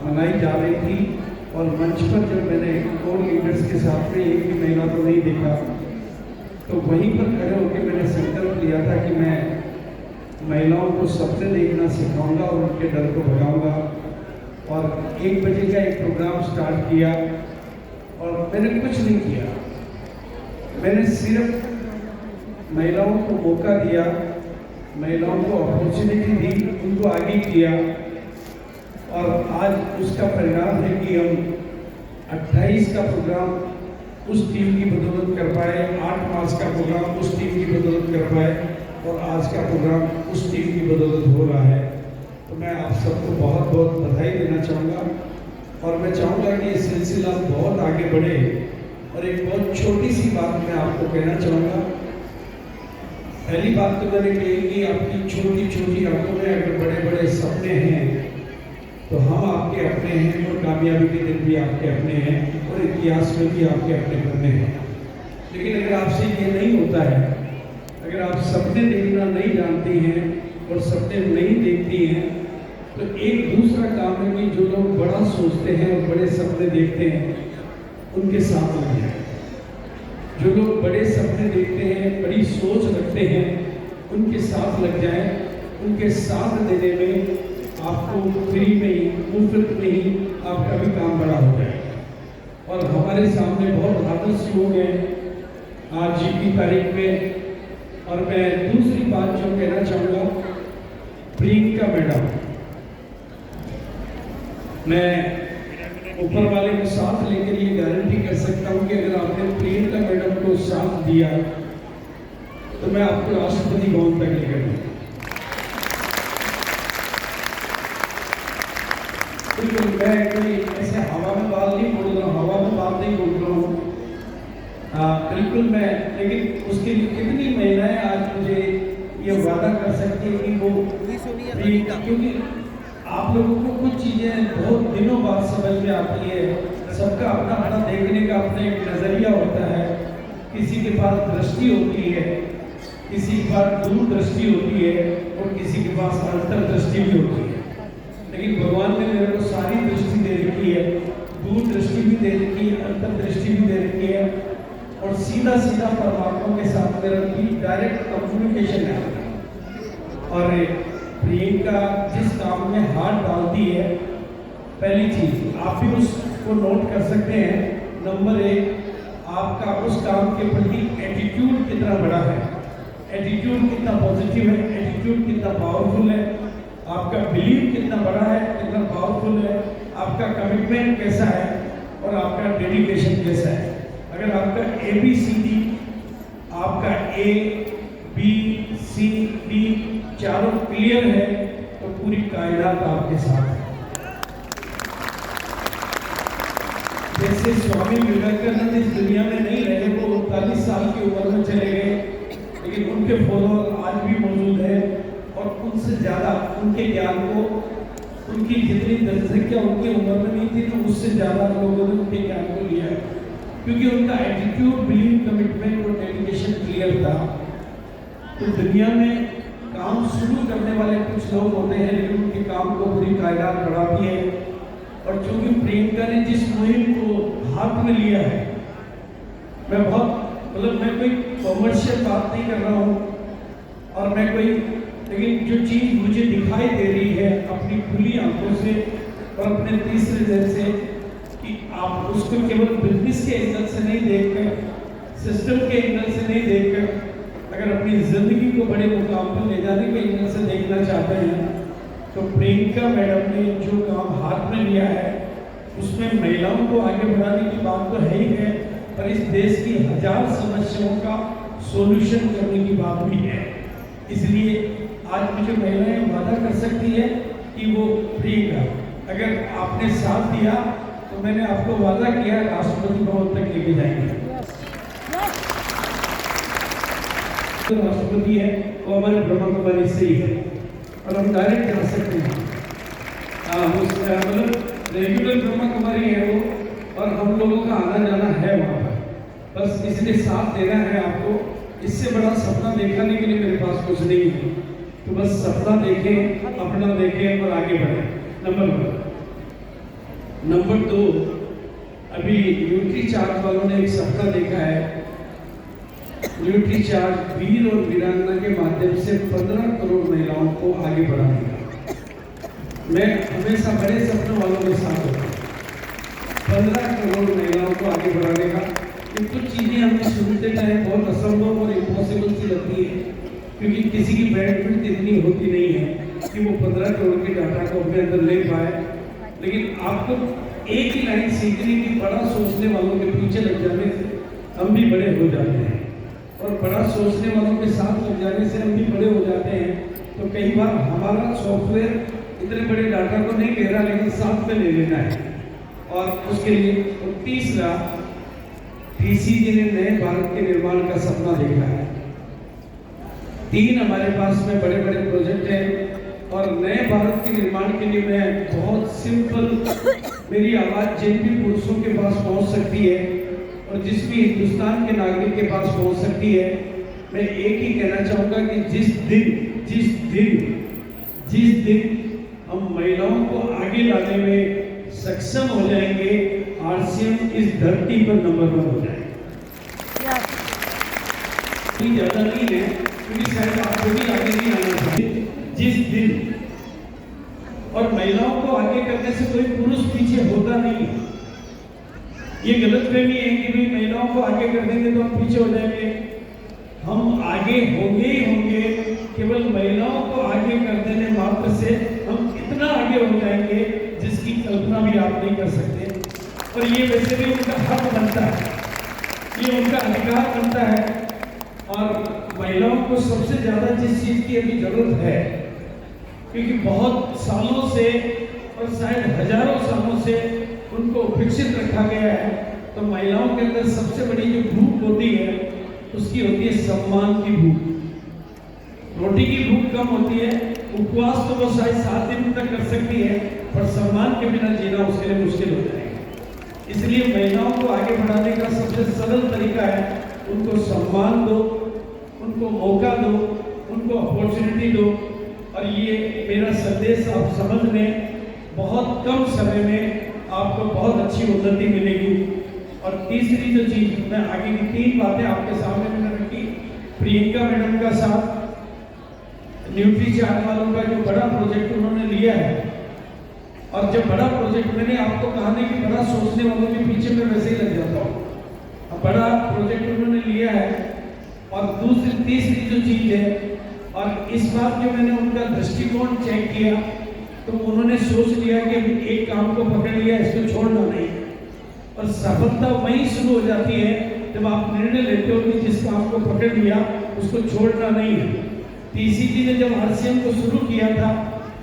मनाई जा रही थी और मंच पर जब मैंने और लीडर्स के साथ में एक भी महिला को नहीं देखा, तो वहीं पर खड़े होकर मैंने संकल्प लिया था कि मैं महिलाओं को सपने देखना सिखाऊंगा और उनके डर को भगाऊंगा। और 1 बजे का एक प्रोग्राम स्टार्ट किया और मैंने कुछ नहीं किया, मैंने सिर्फ महिलाओं को मौका दिया, महिलाओं को अपॉर्चुनिटी दी, उनको आगे किया। और आज उसका परिणाम है कि हम 28 का प्रोग्राम उस टीम की बदौलत कर पाए, 8 मार्च का प्रोग्राम उस टीम की बदौलत कर पाए और आज का प्रोग्राम उस टीम की बदौलत हो रहा है। तो मैं आप सबको बहुत बहुत बधाई देना चाहूँगा और मैं चाहूँगा कि ये सिलसिला बहुत आगे बढ़े। और एक बहुत छोटी सी बात मैं आपको कहना चाहूँगा। पहली बात तो मैंने कही कि आपकी छोटी छोटी आंखों में अगर बड़े बड़े सपने हैं तो हम आपके अपने हैं और कामयाबी के दिन भी आपके अपने हैं और इतिहास में भी आपके अपने करने हैं। लेकिन अगर आपसे ये नहीं होता है, अगर आप सपने देखना नहीं जानती हैं और सपने नहीं देखती हैं, तो एक दूसरा काम है कि जो लोग बड़ा सोचते हैं और बड़े सपने देखते हैं उनके साथ लग जाए। जो लोग बड़े सपने देखते हैं, बड़ी सोच रखते हैं, उनके साथ लग जाए। उनके साथ देने में आपको फ्री में ही, मुफ्त में ही आपका भी काम बड़ा हो जाए। और हमारे सामने बहुत आदर्श लोग हैं आज की तारीख में। और मैं दूसरी बात जो कहना चाहूँगा, प्रियंका मैडम, मैं ऊपर वाले को साथ लेकर ये गारंटी कर सकता हूँ कि अगर आपने प्रियंका मैडम को साथ दिया तो मैं आपको राष्ट्रपति भवन तक लेकर जाऊँगा। बिल्कुल, मैं कोई ऐसे हवा में बात नहीं बोल रहा हूँ, हवा में बात नहीं बोल रहा हूँ। बिल्कुल मैं, लेकिन उसके लिए कितनी महिलाएं आज मुझे ये वादा कर सकती है कि वो, क्योंकि आप लोगों को कुछ चीज़ें बहुत दिनों बाद समझ में आती है। सबका अपना अपना देखने का अपना एक नज़रिया होता है। किसी के पास दृष्टि होती है, किसी के पास दूरदृष्टि होती है और किसी के पास अंतर्दृष्टि भी होती है। लेकिन भगवान ने मेरे को सारी दृष्टि दे रखी है, दूरदृष्टि भी दे रखी है, अंतर्दृष्टि भी दे रखी है और सीधा सीधा परमात्मा के साथ मेरा भी डायरेक्ट कम्युनिकेशन है। और प्रियंका जिस काम में हाथ डालती है, पहली चीज आप भी उसको नोट कर सकते हैं। नंबर 1, आपका उस काम के प्रति एटीट्यूड कितना बड़ा है, एटीट्यूड कितना पॉजिटिव है, एटीट्यूड कितना पावरफुल है, आपका बिलीव कितना बड़ा है, कितना पावरफुल है, आपका कमिटमेंट कैसा है और आपका डेडिकेशन कैसा है। अगर आपका ABCD, आपका ABCD चारों क्लियर है तो पूरी कायनात आपके साथ है। जैसे स्वामी विवेकानंद इस दुनिया में नहीं रहे, वो 39 साल की उम्र में चले गए, लेकिन उनके फॉलोअर आज भी मौजूद है और उनसे ज़्यादा उनके ज्ञान को, उनकी जितनी जनसंख्या उनकी उम्र में नहीं थी तो उससे ज़्यादा लोगों ने उनके ज्ञान को लिया है, क्योंकि उनका एटीट्यूड, बिलीव, कमिटमेंट और डेडिकेशन क्लियर था। तो दुनिया में काम शुरू करने वाले कुछ लोग होते हैं लेकिन उनके काम को पूरी कायनात बढ़ाती है। और चूंकि प्रियंका ने जिस मुहिम को हाथ में लिया है, मैं बहुत, मतलब मैं कोई कॉमर्शियल बात नहीं कर रहा हूँ और मैं कोई, लेकिन जो चीज़ मुझे दिखाई दे रही है अपनी खुली आंखों से और अपने तीसरे दिन से, कि आप उसको केवल बिजनेस के एंगल से नहीं देखकर, सिस्टम के एंगल से नहीं देखकर, अगर अपनी जिंदगी को बड़े मुकाम पर ले जाने के एंगल से देखना चाहते हैं तो प्रियंका मैडम ने जो काम हाथ में लिया है उसमें महिलाओं को आगे बढ़ाने की बात तो है ही है, पर इस देश की 1000 समस्याओं का सॉल्यूशन करने की बात भी है। इसलिए आज मुझे महिलाएं वादा कर सकती है कि वो प्रियंका, अगर आपने साथ दिया तो मैंने आपको वादा किया राष्ट्रपति भवन तक लेके जाएंगे। तो राष्ट्रपति है वो हमारे ब्रह्मा कुमारी से ही है और हम डायरेक्ट जा सकते हैं। मतलब रेगुलर ब्रह्मा कुमारी है वो और हम लोगों का आना जाना है वहाँ पर, बस इसलिए साथ देना है आपको। इससे बड़ा सपना दिखाने के लिए मेरे पास कुछ नहीं है, तो बस सपना देखें, अपना देखें और आगे बढ़ें। नंबर 1। नंबर 2, अभी न्यूट्री चार्ज वालों ने एक सपना देखा है, न्यूट्री चार्ज वीर और वीरांगना के माध्यम से 15 करोड़ महिलाओं को आगे बढ़ाने का। मैं हमेशा बड़े सपनों वालों के साथ होता हूँ। 15 करोड़ महिलाओं को आगे बढ़ाने का। ये कुछ चीज़ें हमें सुनते टाइम बहुत असंभव और इम्पॉसिबल सी लगती है, क्योंकि किसी की बैंडविड्थ इतनी होती नहीं है कि वो 15 करोड़ के डाटा को अपने अंदर ले पाए। लेकिन आपको एक ही लाइन सीखनी कि बड़ा सोचने वालों के पीछे लग जाने से हम भी बड़े हो जाते हैं, और बड़ा सोचने वालों के साथ लग जाने से हम भी बड़े हो जाते हैं। तो कई बार हमारा सॉफ्टवेयर इतने बड़े डाटा को नहीं ले रहा, लेकिन साथ में ले लेना है। और उसके लिए तो तीसरा, टीसीजी ने नए भारत के निर्माण का सपना देखा है। 3 हमारे पास में बड़े बड़े प्रोजेक्ट हैं, और नए भारत के निर्माण के लिए मैं बहुत सिंपल, मेरी आवाज़ जिन भी पुरुषों के पास पहुंच सकती है और जिस भी हिंदुस्तान के नागरिक के पास पहुंच सकती है, मैं एक ही कहना चाहूँगा कि जिस दिन हम महिलाओं को आगे लाने में सक्षम हो जाएंगे, आरसीएम इस धरती पर नंबर 1 हो जाएगा। ज़्यादा नहीं है, क्योंकि शायद आपको भी आगे नहीं आना चाहिए। जिस दिन, और महिलाओं को आगे करने से कोई पुरुष पीछे होता नहीं है। ये गलतफहमी है कि भाई महिलाओं को आगे कर देंगे तो हम पीछे हो जाएंगे। हम आगे होंगे ही होंगे। केवल महिलाओं को आगे कर देने मात्र से हम इतना आगे हो जाएंगे जिसकी कल्पना भी आप नहीं कर सकते। और ये वैसे भी उनका हक बनता है, ये उनका अधिकार बनता है। और महिलाओं को सबसे ज़्यादा जिस चीज़ की अभी जरूरत है, क्योंकि बहुत सालों से और शायद हजारों सालों से उनको उपेक्षित रखा गया है, तो महिलाओं के अंदर सबसे बड़ी जो भूख होती है उसकी होती है सम्मान की भूख। रोटी की भूख कम होती है, उपवास तो वो शायद 7 दिन तक कर सकती है, पर सम्मान के बिना जीना उसके लिए मुश्किल हो जाएगा। इसलिए महिलाओं को आगे बढ़ाने का सबसे सरल तरीका है, उनको सम्मान दो, उनको मौका दो, उनको अपॉर्चुनिटी दो। और ये मेरा संदेश आप समझ लें, बहुत कम समय में आपको बहुत अच्छी उन्नति मिलेगी। और तीसरी जो चीज़, मैं आगे की 3 बातें आपके सामने मैंने रखी। प्रियंका मैडम का साथ न्यूट्री चार्ज वालों का जो बड़ा प्रोजेक्ट उन्होंने लिया है, और जब बड़ा प्रोजेक्ट, मैंने आपको कहा नहीं कि बड़ा सोचने वालों के पीछे मैं वैसे ही लग जाता हूँ। अब बड़ा प्रोजेक्ट उन्होंने लिया है, और तीसरी जो चीज़ है, और इस बार जो मैंने उनका दृष्टिकोण चेक किया, तो उन्होंने सोच लिया कि एक काम को पकड़ लिया, इसको छोड़ना नहीं। और सफलता वहीं शुरू हो जाती है जब आप निर्णय लेते हो कि जिस काम को पकड़ लिया उसको छोड़ना नहीं है। टीसीजी ने जब आरसीएम को शुरू किया था,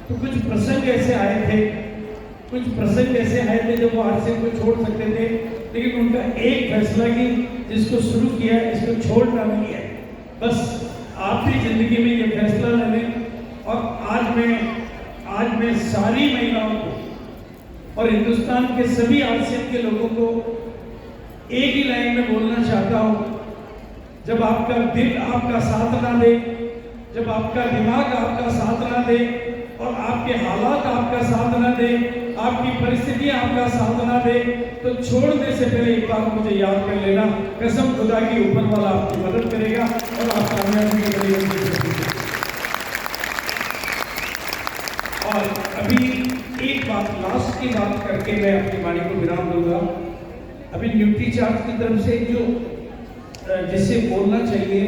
तो कुछ प्रसंग ऐसे आए थे जब वो आरसीएम को छोड़ सकते थे, लेकिन उनका एक फैसला कि जिसको शुरू किया है इसको छोड़ना नहीं है। बस आप भी जिंदगी में ये फैसला ले लें। और आज मैं सारी महिलाओं को और हिंदुस्तान के सभी आरसीएम के लोगों को एक ही लाइन में बोलना चाहता हूँ, जब आपका दिल आपका साथ ना दे, जब आपका दिमाग आपका साथ ना दे, और आपके हालात आपका साथ ना दे, आपकी परिस्थितियां आपका साथ ना दे, तो छोड़ने से पहले एक बार मुझे याद कर लेना, कसम खुदा की ऊपर वाला आपकी मदद करेगा और आप कामयाबी के लिए। और अभी एक बात, लास्ट की बात करके मैं अपनी वाणी को विराम दूंगा। अभी न्यूट्री चार्ज की तरफ से जो जिससे बोलना चाहिए,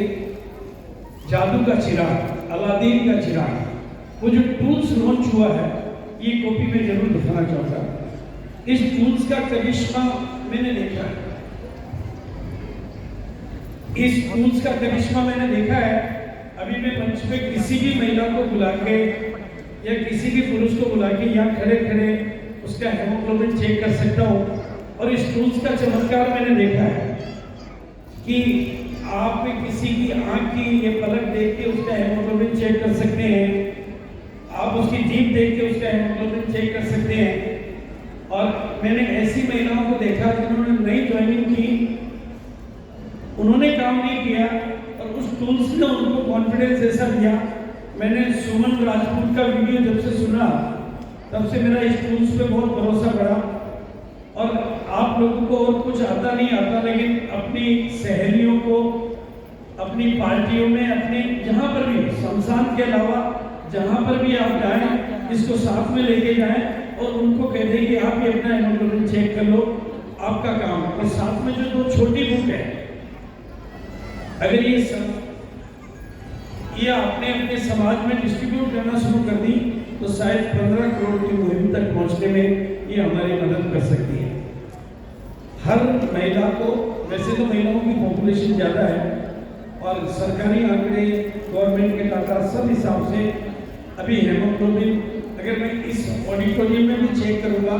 जादू का चिराग, अलादीन का चिराग, वो जो टूल्स लॉन्च हुआ है, ये कॉपी में जरूर दिखाना चाहूँगा। इस टूल्स का करिश्मा मैंने देखा है, इस टूल्स का करिश्मा मैंने देखा है। अभी मैं मंच पे किसी भी महिला को बुला के या किसी भी पुरुष को बुला के यहाँ खड़े खड़े उसका हेमोग्लोबिन चेक कर सकता हूँ। और इस टूल्स का चमत्कार मैंने देखा है कि आप किसी की आंख की ये पलक देख के उसका हेमोग्लोबिन चेक कर सकते हैं, आप उसकी जीभ देख के उसका हेमोग्लोबिन चेक कर सकते हैं। और मैंने ऐसी महिलाओं को देखा जिन्होंने नई ज्वाइनिंग की, उन्होंने काम नहीं किया और उस टूल्स ने उनको कॉन्फिडेंस ऐसा दिया। मैंने सुमन राजपूत का वीडियो जब से सुना, तब से मेरा इस टूल्स पे बहुत भरोसा बढ़ा। अपनी पार्टियों में, अपने जहाँ पर भी, शमशान के अलावा जहाँ पर भी आप जाएं, इसको साथ में लेके जाएं और उनको कह दें कि आप ये अपना हेमोग्लोबिन चेक कर लो, आपका काम। और साथ में जो 2 छोटी बुक है, अगर ये आपने अपने समाज में डिस्ट्रीब्यूट करना शुरू कर दी तो शायद 15 करोड़ की मुहिम तक पहुंचने में ये हमारी मदद कर सकती है। हर महिला को, वैसे तो महिलाओं की पॉपुलेशन ज़्यादा है और सरकारी आंकड़े, गवर्नमेंट के डाटा सब हिसाब से अभी हेमोग्लोबिन, अगर मैं इस ऑडिटोरियम में भी चेक करूंगा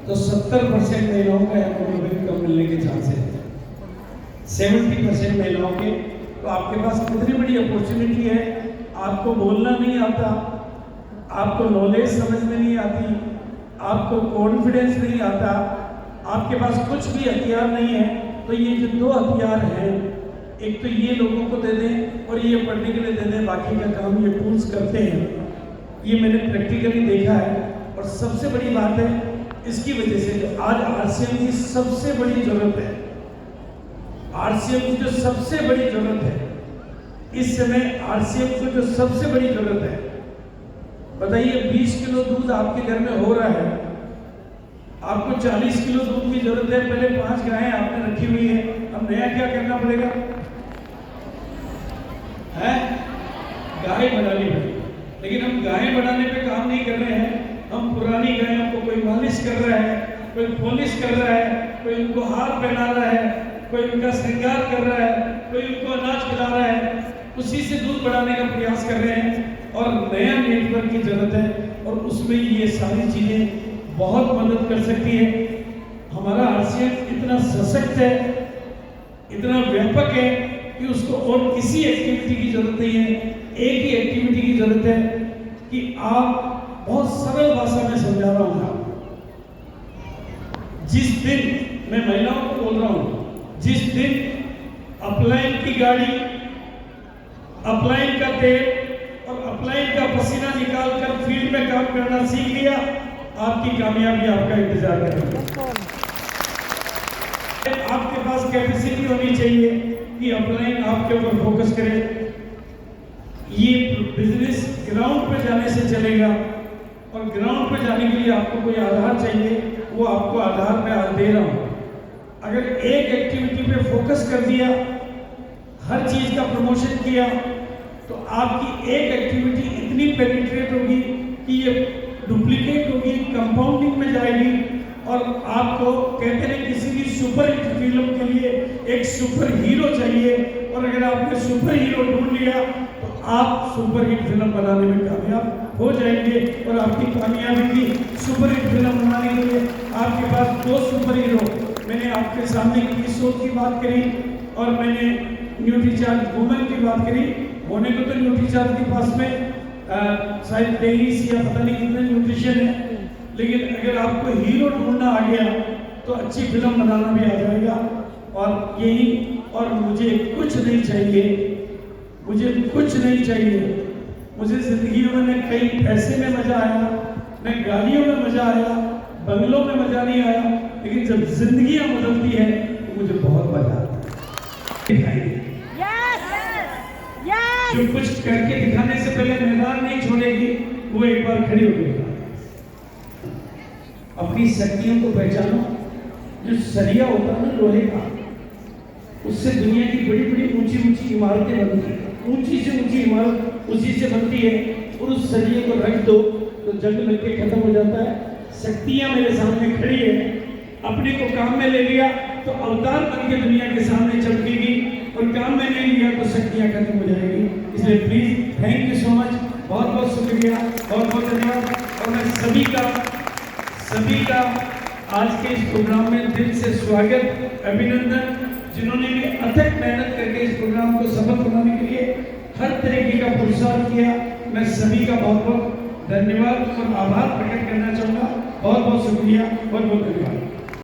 तो 70% महिलाओं का हेमोग्लोबिन कम मिलने के चांसेस हैं, 70% महिलाओं के। तो आपके पास कितनी बड़ी अपॉर्चुनिटी है। आपको बोलना नहीं आता, आपको नॉलेज समझ में नहीं आती, आपको कॉन्फिडेंस नहीं आता, आपके पास कुछ भी हथियार नहीं है, तो ये जो 2 हथियार हैं, एक तो ये लोगों को दे दें और ये पढ़ने के लिए दे दें, बाकी का काम ये टूल्स करते हैं। ये मैंने प्रैक्टिकली देखा है। और सबसे बड़ी बात है, इसकी वजह से आज आरसीएम की सबसे बड़ी जरूरत है, आरसीएम की जो सबसे बड़ी जरूरत है इस समय, आरसीएम को जो सबसे बड़ी जरूरत है, बताइए 20 किलो दूध आपके घर में हो रहा है, आपको 40 किलो दूध की जरूरत है। पहले 5 गायें आपने रखी हुई है, अब नया क्या करना पड़ेगा है? गाय बढ़ानी पड़ेगी। लेकिन हम गायें बढ़ाने पे काम नहीं कर रहे हैं, हम पुरानी गायों को कोई मालिश कर रहा है, कोई पॉलिश कर रहा है, कोई उनको हार पहना रहा है, कोई उनका श्रृंगार कर रहा है, कोई उनको अनाज खिला रहा है, उसी से दूध बढ़ाने का प्रयास कर रहे हैं। और नया नेटवर्क की जरूरत है और उसमें ये सारी चीजें बहुत मदद कर सकती है। हमारा आरसीएम इतना सशक्त है, इतना व्यापक है कि उसको और किसी एक्टिविटी की जरूरत नहीं है। एक ही एक्टिविटी की जरूरत है कि आप, बहुत सरल भाषा में समझा रहा हूं, जिस दिन मैं महिलाओं को बोल रहा हूं, जिस दिन अपलाइन की गाड़ी, अपलाइन का तेल और अपलाइन का पसीना निकालकर फील्ड में काम करना सीख लिया, आपकी कामयाबी आपका इंतजार करेगी। आपके पास कैपेसिटी होनी चाहिए कि अपलाइन आपके ऊपर फोकस करे। ये बिजनेस ग्राउंड पे जाने से चलेगा और ग्राउंड पे जाने के लिए आपको कोई आधार चाहिए, वो आपको आधार मैं आज दे रहा हूं। अगर एक एक्टिविटी पे फोकस कर दिया, हर चीज का प्रमोशन किया, तो आपकी एक एक्टिविटी इतनी पेनिट्रेट होगी कि ये डुप्लीकेट होगी, कंपाउंडिंग में जाएगी और आपको कहते हैं किसी भी सुपर हिट फिल्म के लिए एक सुपर हीरो चाहिए, और अगर आपने सुपर हीरो ढूंढ लिया तो आप सुपर हिट फिल्म बनाने में कामयाब हो जाएंगे। और आपकी कामयाबी की सुपर हिट फिल्म बनाने के लिए आपके पास 2 सुपर हीरो, मैंने आपके सामने किशोर की बात करी और मैंने न्यूट्रीचार्ज वुमेन की बात करी। होने को तो न्यूट्रीचार्ज के पास में शायद 23 या पता नहीं कितने न्यूट्रिशन है, लेकिन अगर आपको हीरो ढूंढना आ गया तो अच्छी फिल्म बनाना भी आ जाएगा। और यही, और मुझे कुछ नहीं चाहिए, मुझे कुछ नहीं चाहिए। मुझे जिंदगी में न कई पैसे में मजा आया, न गाड़ियों में मजा आया, बंगलों में मजा नहीं आया, लेकिन जब जिंदगियां बदलती है तो मुझे बहुत मजा आता है। जो कुछ करके दिखाने से पहले मैदान नहीं छोड़ेगी, वो एक बार खड़ी हो गई। अपनी शक्तियों को पहचानो। जो सरिया होता है ना लोहे का, उससे दुनिया की बड़ी बड़ी ऊंची ऊंची इमारतें बनती है। ऊंची से ऊंची इमारत उसी से बनती है, और उस सरिये को रख दो तो जंग लग के खत्म हो जाता है। शक्तियां मेरे सामने खड़ी है, अपने को काम में ले लिया तो अवतार बन के दुनिया के सामने चमकेगी, और काम में नहीं लिया तो शक्तियां खत्म हो जाएगी। इसलिए please, thank you so much, बहुत बहुत शुक्रिया, बहुत बहुत धन्यवाद। और मैं सभी का आज के इस प्रोग्राम में दिल से स्वागत, अभिनंदन। जिन्होंने भी अथक मेहनत करके इस प्रोग्राम को सफल बनाने के लिए हर तरीके का पुरुषार्थ किया, मैं सभी का बहुत बहुत धन्यवाद और आभार प्रकट करना चाहूँगा। बहुत बहुत शुक्रिया, बहुत बहुत धन्यवाद।